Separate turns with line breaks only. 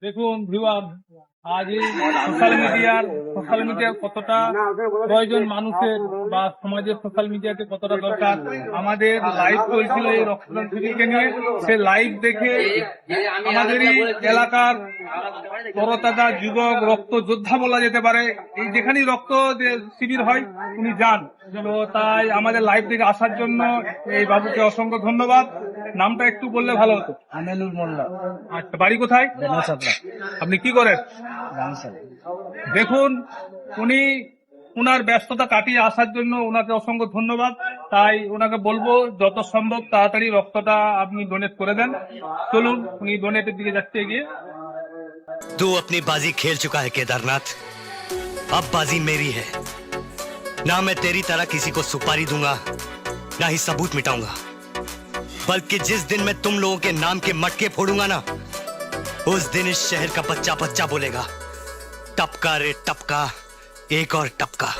দেখুন ভিউয়ার, আজ এই সোশ্যাল মিডিয়ার কতটা প্রয়োজন মানুষের বা সমাজের, সোশ্যাল মিডিয়াতে কতটা দরকার। আমাদের লাইভ চলছিল এই রক্তদান শিবিরকে নিয়ে, সে লাইভ দেখে আমাদেরই এলাকার তরতাজা যুবক রক্ত যোদ্ধা বলা যেতে পারে, এই যেখানেই রক্ত শিবির হয় উনি যান। তো তাই আমাদের লাইভ থেকে আসার জন্য এই বাবুকে অসংখ্য ধন্যবাদ। নামটা একটু বললে ভালো হতো।
আমেলুর মোল্লা।
আচ্ছা, বাড়ি কোথায়? আপনি কি করেন? দেখুন, উনি ওনার ব্যস্ততা কাটিয়ে আসার জন্য ওনাকে অসংখ্য ধন্যবাদ। তাই ওনাকে বলবো যত সম্ভব তাড়াতাড়ি রক্তটা আপনি ডোনেট করে দেন। চলুন, উনি ডোনেটের দিকে যাচ্ছে এগিয়ে।
तू अपनी बाजी खेल चुका है केदारनाथ, अब बाजी मेरी है। ना मैं तेरी तरह किसी को सुपारी दूंगा, ना ही सबूत मिटाऊंगा, बल्कि जिस दिन मैं तुम लोगों के नाम के मटके फोड़ूंगा ना, उस दिन इस शहर का बच्चा बच्चा बोलेगा, टपका रे टपका, एक और टपका।